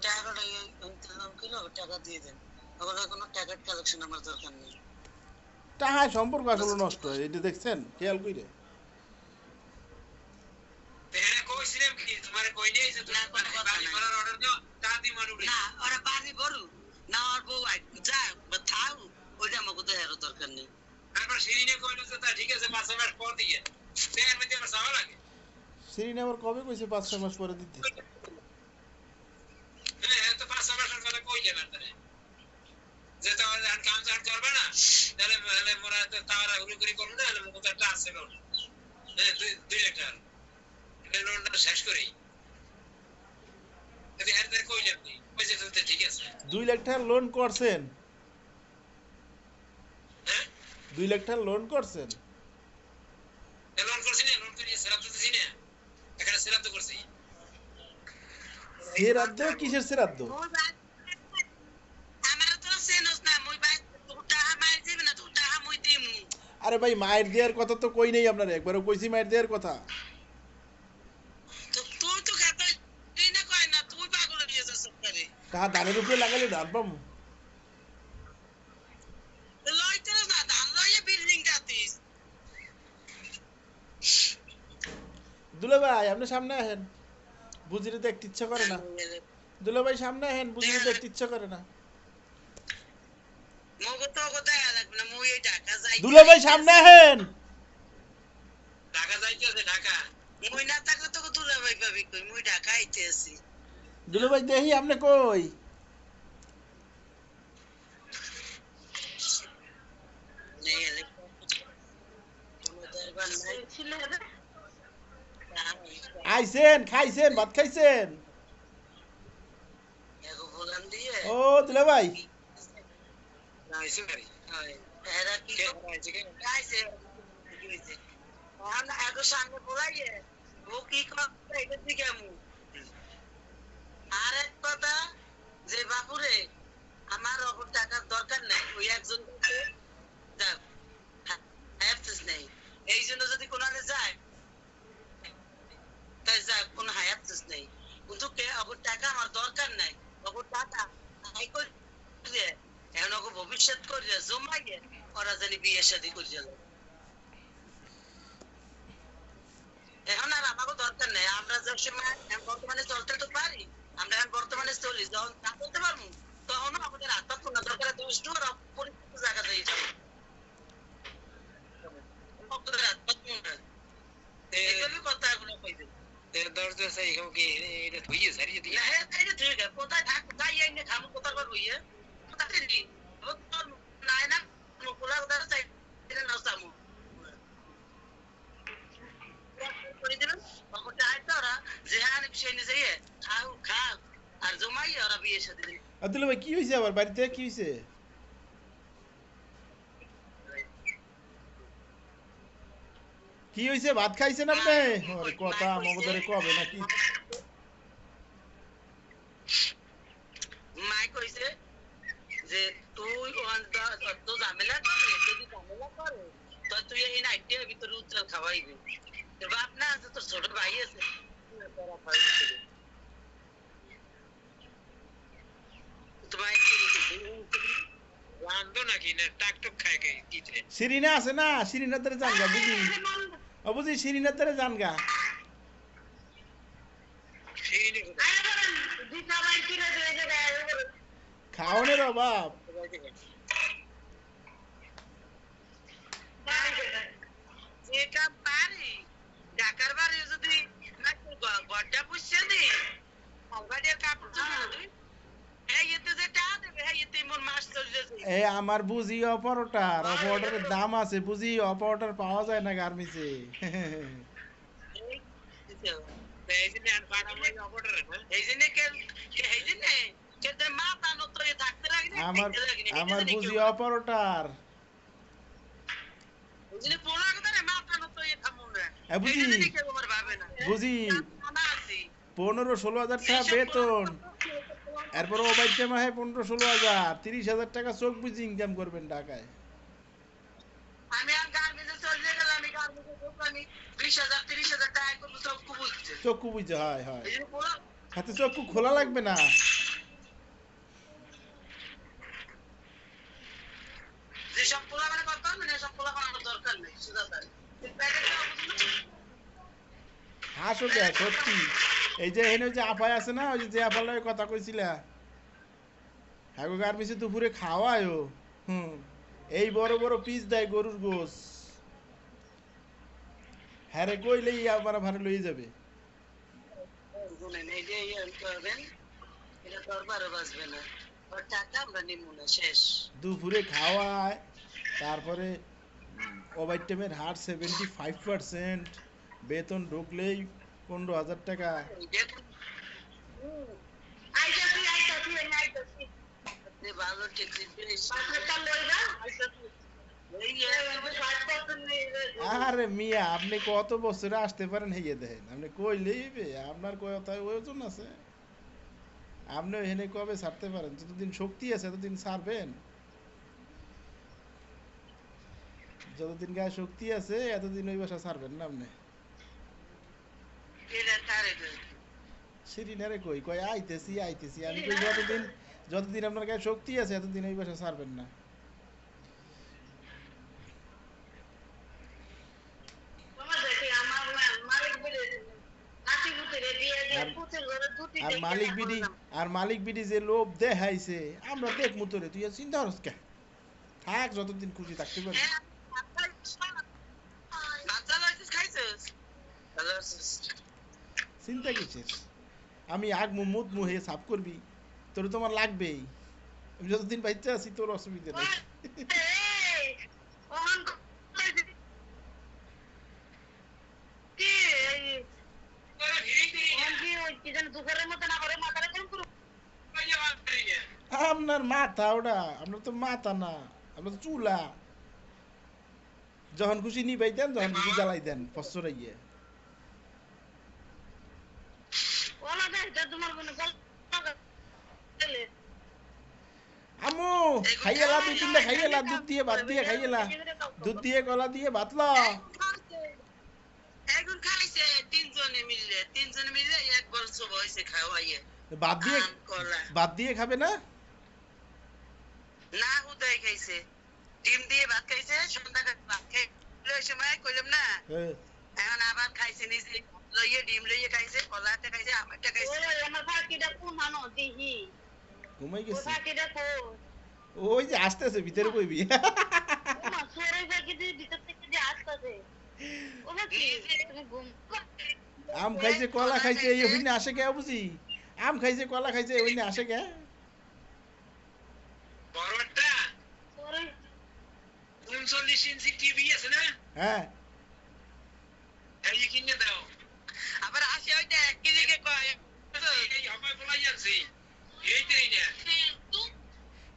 টাকাটা ইন্তজাম করে টাকা দিয়ে দেন। আমার কোনো টাকার কালেকশন আমার দরকার নেই। টাকায় সম্পর্ক আসলে নষ্ট হয়, এটা দেখছেন খেয়াল করে? তেরে কইছিলাম কি তোমারে কই নেই যে তুমি বাড়ি করার অর্ডার দাও দাদি মানু না ওরা বাড়ি বড় না ওর বউ যা থাও ওইটা আমাকে তো এর দরকার নেই। তারপর শিরিনে কইলো যে তা ঠিক আছে 5 মাস পর দিয়ে তের মধ্যে আমার সামা লাগে। শিরিন আবার কবে কইছে 5-6 মাস পরে দিতে? হ্যাঁ তো 5 মাসের কথা কইলে বারতারে যে তাহলে আর কাম জান করবে না তাহলে মানে মোরা তো তারা উড়ি করে করব না তাহলে মুখটা একটা আছে লোন। হ্যাঁ 2 লাখ টাকা এই লোনটা শেষ করি যদি আর তার কইলাম কি কইছে তো ঠিক আছে 2 লাখ টাকা লোন করছেন? হ্যাঁ 2 লাখ টাকা লোন করছেন? লোন করছি না লোন করে সেরাত দিছি না এখানে সেরাত করছি সেরাদ্দ কিসের সেরাদ্দ? আমার তো সেনস না মই ভাই দুটা মার দিবি না দুটা মই দিমু। আরে ভাই মায়ের দেওয়ার কথা তো কই নেই আপনার, একবারও কইছি মায়ের দেওয়ার কথা। তো তুই তো খাতা তুই না কয় না তুই পাগল হয়ে যাস করে। টাকা ধানের উপরে লাগালে ধান পাবো? লইতে না ধান লইয়ে বিল্ডিং গাতিস। দুলা ভাই আপনি সামনে আসেন, বুঝিতে দেখতে ইচ্ছা করে না। দুলা ভাই সামনে আসেন, বুঝিতে দেখতে ইচ্ছা করে না। মগো তো কথা লাগবে না মই এই ঢাকা যাই। দুলা ভাই সামনে আসেন। ঢাকা যাইতেছে ঢাকা মই না থাকলে তো দুলা ভাই পাবি কই মই ঢাকা আইতে আছি। দুলা ভাই দেখি আপনি কই? নেই এলে কোনো দরবার নাই ছিল রে। আইছেন, খাইছেন, ভাত খাইছেন? এগো বলাম দিয়ে ও দুলা ভাই না এসে পারি এরা কি কে আছে কে গাইছে কইছে আমরা এগো সামনে বলাইয়ে ও কি করে এটা দিকে আমু। আর এক কথা যে বাপুরে আমার অত টাকার দরকার নাই ওই একজন যাও হায়াতস নেই এই জন্য যদি কোনালে যায় তাই যা কোনো হায়াতস নেই কিন্তু কে অত টাকা আমার দরকার নাই অত টাকা আই করে এখন ওকে ভবিষ্যৎ করে জমাইয়ে ওরা জানি বিয়ে শাদী করে যাবে। এখন আর আমাকে দরকার নেই আমরা যে সময় বর্তমানে চলতে তো পারি আমরা এখন বর্তমানে চলি যখন তা বলতে পারবো তখনও আমাদের আত্মা কোনো দরকার 10 টাকার পরিচিত জায়গা দিয়ে যাবে এইভাবে কথাগুলো কইবে তের দর্জ সেই হোক কি এটা ধুইয়ে সারিয়ে দিয়ে হ্যাঁ এটা ঠিক আছে কোথায় থাক কোথায় আইনে খামু কোথায় করবো ইয়ে কোথায় নি নাই না কোলা কোথায় চাই এটা নাও সামু করে দিলাম ওটা আইতো ওরা যেহান বিষয় নিয়ে যাইয়ে খাও খাও আর জমাই ওরা বিয়ে সাথে দিন। দুলা ভাই কি হয়েছে আবার বাড়িতে, কি হয়েছে? কি হয়েছে, ভাত খাইছেন আপনি? ওরে কথা মগদরে কবে নাকি? মাই কইছে যে তুই তো ঝামেলা করে যদি ঝামেলা করে তো তুই এই নাইটের ভিতরে উজ্জ্বল খাওয়াইবি তোর বাপ না আছে তোর ছোট ভাই আছে তোমায় রান্দো নাকি না টাকটক খায় কে কিতে শিরিনা আছে না, শিরিনার দ্বারা জানগা বুঝি, ও বুঝি শিরিনার দ্বারা জানগা। শিরিনে খাওয়ানোর অভাব। যেটা পারি ঢাকার বাড়ি যদি গড্ডা পুষছে নি বাড়ির কাপড় চোপড় হ্যাঁ এতে যেটা দেবে হ্যাঁ এতে মোর মাস চলে যাবে। এ আমার বুঝি অপারেটর, অপারেটরের দাম আছে বুঝি, অপারেটর পাওয়া যায় না গার্মেন্টসে। এই যে আর পাড়া মই অর্ডার না এই জন্য এই জন্য কে মাথা নত থাকতে লাগে আমার বুঝি অপারেটর। এই জন্য পোলা কথা মাথা নত থামু না বুঝি আমার ভাবে না বুঝি না আছি 15-16 হাজার টাকা বেতন, এরপর ও বাইতে মাহে 15-16 হাজার, 30,000 টাকা চোখ বুঝি ইনকাম করবেন ঢাকায়। আমি আর গার্মেন্টে চলে গেলাম আমি গার্মেন্টে দোকানে 20,000 30,000 টাকা করে চক্ষু বুঝছে চক্ষু বুঝে, হয় হয়, এই জন্য পোলা হাতে চক্ষু খোলা লাগবে না। আসো কে সত্যি এই যে এখানে যে আপায় আছে না ওই যে আপার লগে কথা কইছিলা হ্যাঁ গার্মেন্টসে দুপুরে খাওয়ায়ও হুম এই বড় বড় পিস দেয় গরুর গোস হ্যাঁ রে কইলেই আবার ভাড়া লইয়ে যাবে শুনেন এই যে ইয়ে করবেন এটা দরবারও বাঁচবে না ওর টাকা আমরা নিমু না শেষ দুপুরে খাওয়ায় তারপরে ওভারটাইমের হার 75%, বেতন ঢুকলেই 15,000 টাকা। আইতাছি আইতাছি আমি আইতাছি আপনি ভালো টেকসি ফিনিশ বাসটা লইবা আইতাছি এই যে 60% নেই আরে মিয়া আপনি কত বছরে আসতে পারেন হেয়ে দেখেন আপনি কইলেই হবে আপনার কথায় ওজন আছে আপনি এখানে কবে ছাড়তে পারেন যতদিন শক্তি আছে ততদিন ছাড়বেন যতদিন গায়ে শক্তি আছে এতদিন ওই বাসা ছাড়বেন না আপনি এটা কারে দেন সিরিনারে কই কয় আইতেছি আইতেছি আমি কই যতদিন আপনার গায়ে শক্তি আছে এতদিন ওই বাসা ছাড়বেন না মামা দেখি আমার মালিক বলে নাতি পুতরে বিয়ে দিয়ে পুতের ঘরে দুটি আর মালিক বিডি যে লোভ দেখাইছে আমরা দেখমু তোরে তুই আর চিন্তা করস কে থাক যতদিন খুশি থাকতে পারবি চিন্তা কিসের আমি আগ মুদ মুহে সাফ করবি তোর তোমার লাগবেই আমি যতদিন বাচ্চা আছি তোর অসুবিধা নেই আপনার মাথা ওটা আপনার তো মাথা না আপনার তো চুলা যখন খুশি নিবাই দেন যখন খুশি জ্বালাই দেন ফসরে গিয়ে আমু খাইয়েলা দুই তিনটা খাইয়েলা দুধ দিয়ে ভাত দিয়ে খাইয়েলা দুধ দিয়ে কলা দিয়ে ভাত ল এখন খাইছে তিনজনে মিলে এক বলছ বয়সে খাওয়াইয়ে ভাত দিয়ে খাবে না না হুদাই খাইছে ডিম দিয়ে ভাত খাইছে সন্ধ্যাকাল ভাত খাইছে ওই সময় কইলাম না এখন আবার খাইছে নিজে লইয়ে ডিম লইয়ে খাইছে কলাতে খাইছে আমারটা খাইছে ওই আমার ফাকিটা কোন হানো দিহি ঘুমাই গেছে ফাকিটা কো ওই যে আসতেছে ভিতরে কইবি ওমা সরে ফাকি দিয়ে ভিতর থেকে যে আসতেছে ওমা কি তুমি ঘুম আম খাইছে কলা খাইছে এই হইনে আসে কে বুঝি আম খাইছে কলা খাইছে এই হইনে আসে কে বড়টা 39 ইঞ্চি টিভি আছে না হ্যাঁ এই কিনে দাও আবার আসে ওইটা কি দিকে কয় এই আমায় বলাই যাচ্ছে এইটাই না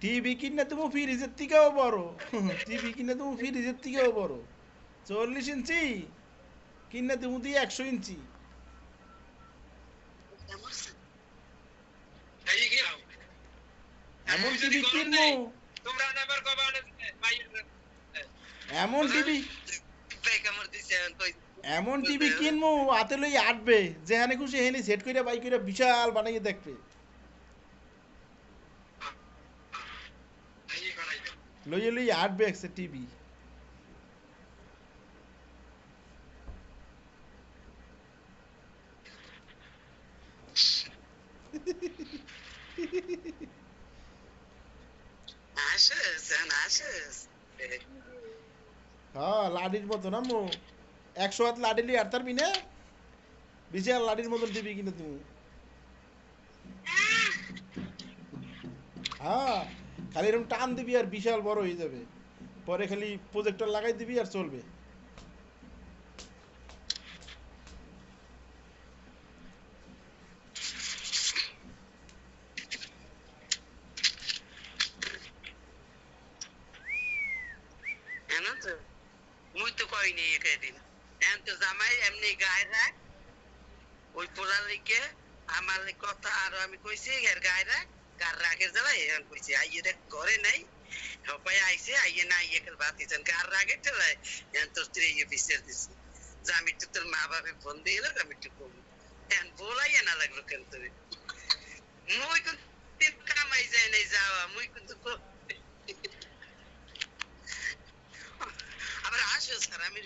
টিভি কিনে তুমি ফ্রিজের থেকেও বড় টিভি কিনে তুমি ফ্রিজের থেকেও বড় 40 ইঞ্চি কিনে তুমি দিয়ে 100 ইঞ্চি এই কি নাও এমন টিভি কিনবো তোমরা নাম্বার কবা না এমন টিভি কিনবো হাতে লই আটবে যেখানে খুশি হেনে সেট করে বাই করে বিশাল বানাইয়ে দেখবে লইয়ে লই আটবে একটা টিভি হ্যাঁ লাডির মতো না মো 100 হাত লাডি লিয়ে আর তারবি না বিশাল লাডির মতন টিভি কিনে তুমি হ্যাঁ খালি এরকম টান দিবি আর বিশাল বড় হয়ে যাবে পরে খালি প্রজেক্টর লাগাই দিবি আর চলবে মুই তো কইনি একেদিন এখন তো জামাই এমনি গায়ে রাখ ওই পোড়ার লিগে আমার কথা আরো আমি কইছি এর গায়ে রাখ কার রাগের জ্বালা এখন কইছি আইয়ে দেখ ঘরে নাই সবাই আইছে আইয়ে না আইয়ে কাল ভাত দিচ্ছেন কার রাগের জ্বালায় এখন তোর স্ত্রী বিচার দিছি যে আমি তো তোর মা বাপে ফোন দিয়ে এলো আমি একটু কম এখন বলাইয়া না লাগলো কেন তোর মুই কিন্তু কামাই যায় নাই যাওয়া মুই কিন্তু আবার আসো স্যার আমি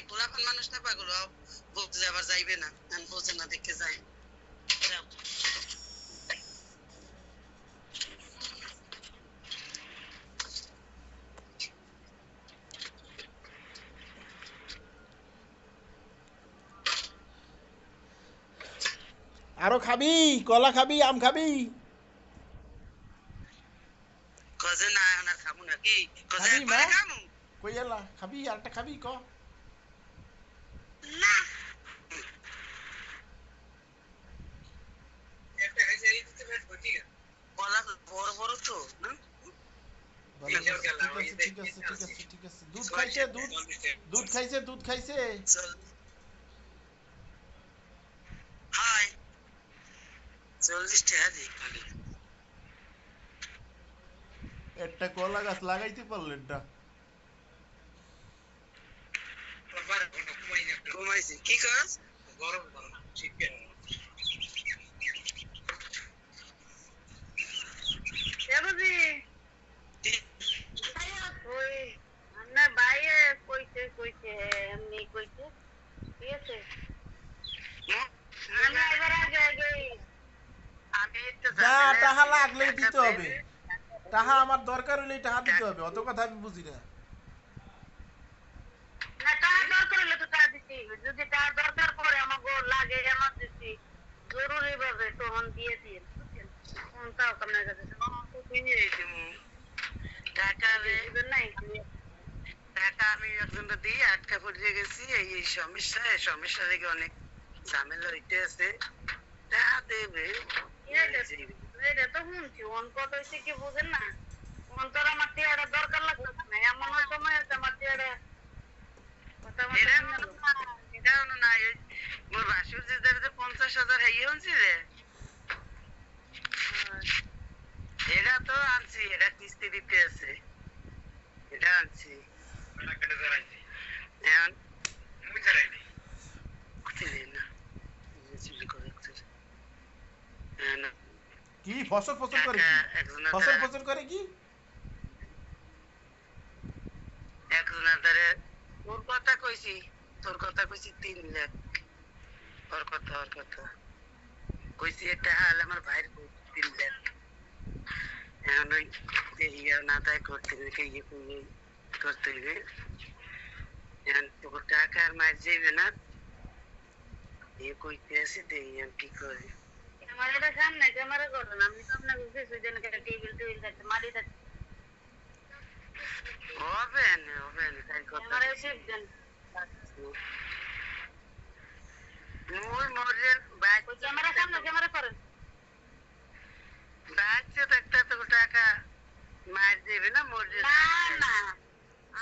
পোলাপান মানুষ না পাগল বলতে আবার যাইবে না আমি বোঝে না দেখে যাই যাও। আরো খাবি? কলা খাবি? আম খাবি? কজে না এখন আর খাবো না কি কজে খাবি মা? একবারে খামু কই এলা খাবি? আরেকটা খাবি ক? না একটা খাইছে এই দিতে বেশ ঠিক আছে কলা বড় বড় তো না ভালো আছে, ঠিক আছে, ঠিক আছে, ঠিক আছে, ঠিক আছে। দুধ খাইছে? দুধ? দুধ খাইছে? দুধ খাইছে? চল হাই 40 টাকা দিই খালি একটা কলা গাছ লাগাইতে পারলেন না। আবার ঘুমাই না ঘুমাইছি কি কাজ গরম গরম ঠিক আছে দেবজি ওই আপনার বাইরে কইছে এমনি কইছে ঠিক আছে আমি এবার আগে আমি তো যা, টাকা লাগলেই দিতে হবে। টাকা আমার দরকার হলেই টাকা দিতে হবে, অত কথা আমি বুঝি না। না টাকা দরকার হলে তো টাকা দিছি যদি টাকা দরকার পড়ে আমাকে লাগে এমার্জেন্সি জরুরি ভাবে তখন দিয়ে দিন বুঝছেন তখন তাও আপনার কাছে টাকা দিবেন নাই টাকা আমি একজনকে দিয়ে আটকা পড়ে গেছি এই সমস্যা এই সমস্যা থেকে অনেক ঝামেলা হইতে আছে টাকা দেবে এটা তো শুনছি অন কত হয়েছে কি বুঝেন না অন তোর আমার টিয়াটা দরকার লাগতেছে না এমন সময় আছে আমার টিয়াটা কথা এটা না মোর বাসুর যে 50,000 হাইয়ে হচ্ছে রে এটা তো আনছি এটা কিস্তি দিতে আছে এটা আনছি না কেটে দাঁড়াইছি এখন মুই দাঁড়াইনি খুঁজে না চিলি করে না কি ফসল ফসল করে কি? একজনের ফসল ফসল করে কি? তোর কথা কইছি 3 লাখ ওর কথা কইছি এটা হাল আমার ভাইয়ের 3 লাখ এখন ওই ইয়ে না তাই করতে করতে হবে এখন তোর টাকা আর মার যাইবে না এ কইতে আছে দেখি আমি কি করি আমার এটা সামনে ক্যামেরা করবেন আমি তো আপনাকে বুঝেছি যে টেবিল থাকতে মাটি থাকতে হবে না তাই কথা ক্যামেরা শিফট দেন মোর মোরের বাইক ওই ক্যামেরা সামনে ক্যামেরা করেন বাইকতে একটা তো টাকা মার দেবে না মোরের না না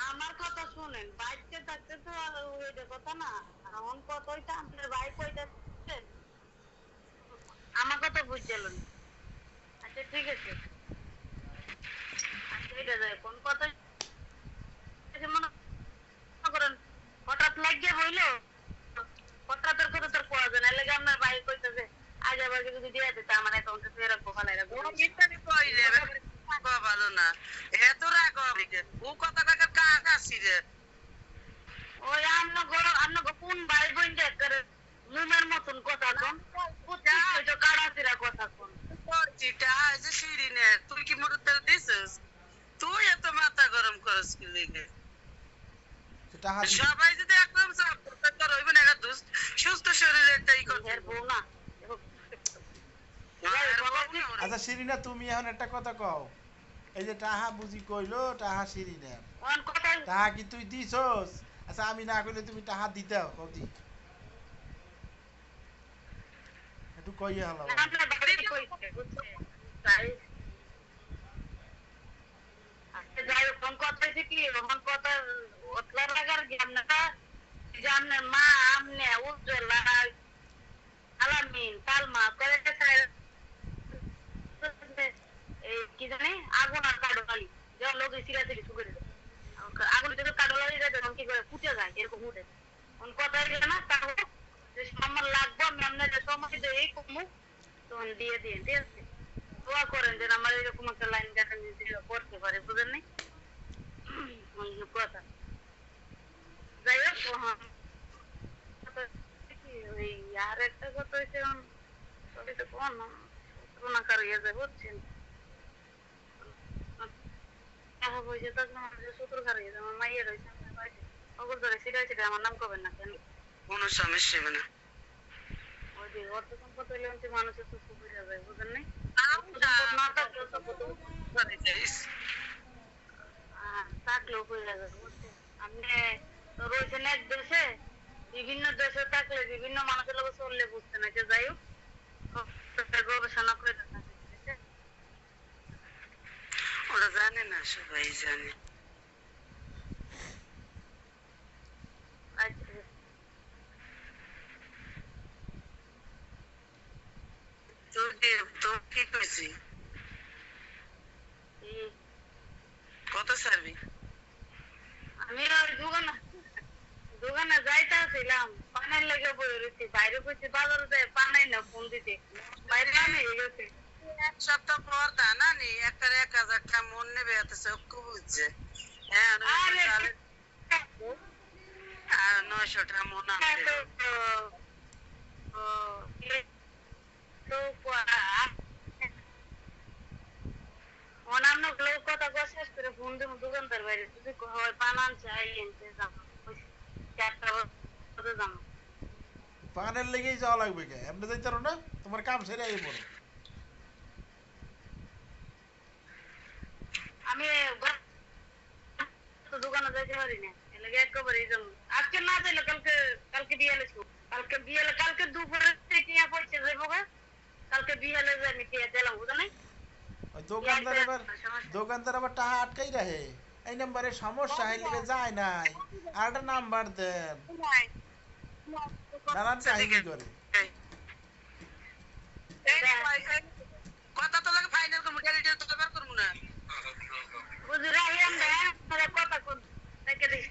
আমার কথা শুনেন বাইকতে থাকতে তো আর ওইটা কথা না এমন কথা হইতা আপনার বাইক ওইটা আমার কথা বুঝছিলেন আচ্ছা ঠিক আছে আচ্ছা এটা যায় কোন কথা মনে করেন হঠাৎ লাগিয়ে হইলো হঠাৎ করে তোর পাওয়া যায় না লাগে আপনার বাইক কইতেছে আজ আবার যদি দিয়ে দিতে আমার অ্যাকাউন্টে ফের রাখবো ফালাই রাখবো ইত্যাদি কইলে ভালো না এত রাগ ও কথা কাকা কাছি রে ওই আমরা কোন ভাই বোন করে মুমের মতন কথা কোন তো কাড়াছিরা কথা কোন চিটা যে শিরিনে তুই কি মোর তেল দিছিস তুই এত মাথা গরম করস কি লিগে টাকা দিতে সবাই যদি একদম সাপোর্ট করে হইবে না সুস্থ শরীরে তাই করতে এর বউ না আচ্ছা শিরিনা, তুমি এখন একটা কথা কও, এই যে টাহা বুঝি কইলো টাহা শিরিনা, কোন কথা টাহা কি তুই দিছস? আচ্ছা আমি না কইলে তুমি টাহা দিতাও কদি একটু কইয়া হলাম। আপনার বাড়ি কইছে বুঝছে তাই আচ্ছা যাই কোন কথা হইছে কি কোন কথা ওতলা লাগার জ্ঞান না জানেন মা আমনে উজ্জ্বলা আলামিন তালমা করে তাই এই কি জানে আগুন আর কাঠবালি যা লোক সিরাতে কিছু করে আগুন থেকে কাঠবালি যায় তখন কি করে ফুটে যায় এরকম উঠে কোন কথা হইছে না তাও যে আমার লাগবে আমি আপনাদের সময় দিয়ে এই কমু তখন দিয়ে দিন ঠিক আছে দোয়া করেন যেন আমার এরকম একটা লাইন দেখেন করতে পারে বুঝেন নাই কথা যাই হোক না রোনাকার ইয়ে যায় বুঝছেন টাকা পয়সা থাকলে মানুষের সূত্র খারিয়ে যায় আমার মাইয়ের হয়েছে আমার বাড়িতে অগর ধরে সেটা আমার নাম করবেন না কেন কোনো সমস্যা হবে না ওই যে অর্থ সম্পদ হইলে অন্তে মানুষের চক্ষু বুঝা যায় বুঝেন নাই আমরা না থাকলে সম্পদ বাড়ি যাইস থাকলেও বুঝা যাবে বুঝছেন আপনি তো রয়েছেন এক দেশে বিভিন্ন দেশে থাকলে বিভিন্ন মানুষের লোক চললে বুঝতে না যে যাই হোক গবেষণা করে দেখা ওরা জানে না সবাই জানে তো কি কইছি কত সার্বি আমি ওই দোকানে যাইতেছিলাম পানের লেগে বলে রয়েছি বাইরে কইছি বাজারে যায় পানাই না ফোন দিতে বাইরে আমি গেছি এক সপ্তাহ পর তা না নি একটা 1000 টাকা মন নেবে এত সব বুঝছে হ্যাঁ আর 900 টাকা মন আনতে অন্যান্য লোক কথা শেষ করে ফোন দেবো দোকানদার বাইরে যদি হয় বানান চাই এনতে যাবো 4টা বাজে যাবো পানের লেগেই যাওয়া লাগবে কে এমনি যাইতে পারো না তোমার কাম সেরে আগে পড়ো আমি দোকানে যাইতে পারি না এলাকা একেবারে যাবো আজকে না যাইলে কালকে বিয়ালে কালকে দুপুরে টিয়া পড়ছে যাবো কালকে বিয়ালে যাই আমি টিয়া দিলাম বুঝা নাই ওই দোকানদার আবার টাকা আটকাই রাখে এই নাম্বারে সমস্যা হয়ে লেগে যায় নাই আর একটা নাম্বার দেন নানান কাহিনী করে কথা তো লাগে ফাইনাল করব গাড়ি তো ব্যবহার করব না বুঝি রাইলাম না মানে কথা কোন দেখে দিই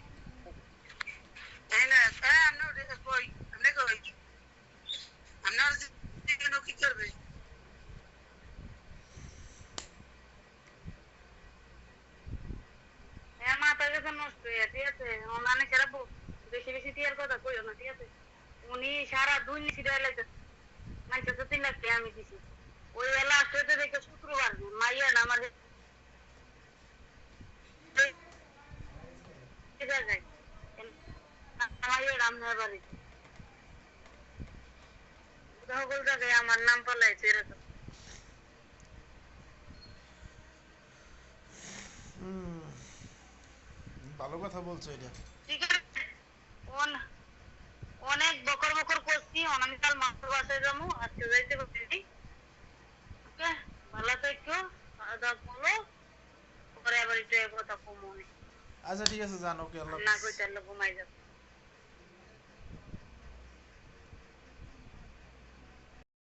এই না আমরা কই আমরা কি করবে মাথা যখন নষ্ট হয়ে ঠিক আছে মানে খারাপ বেশি টিয়ার কথা কইও না ঠিক আছে উনি সারা দুই নিচি ডাইলাইতে মানে তো 3 লাখ টাকা আমি দিছি ওই এলা আসতে দেখে শুক্রবার মাইয়া না আমার আমার নাম পালাইছে এরকম ভালো কথা বলছো এটা ঠিক আছে অনেক বকর করছি আমি কাল মাস্টার বাসায় যাবো আজকে যাইতে পারছি ওকে ভালো থেকো খাওয়া বলো পরে আবার একটু কথা কমো আচ্ছা ঠিক আছে জানো ওকে আল্লাহ না কইতে ঘুমাই যাবো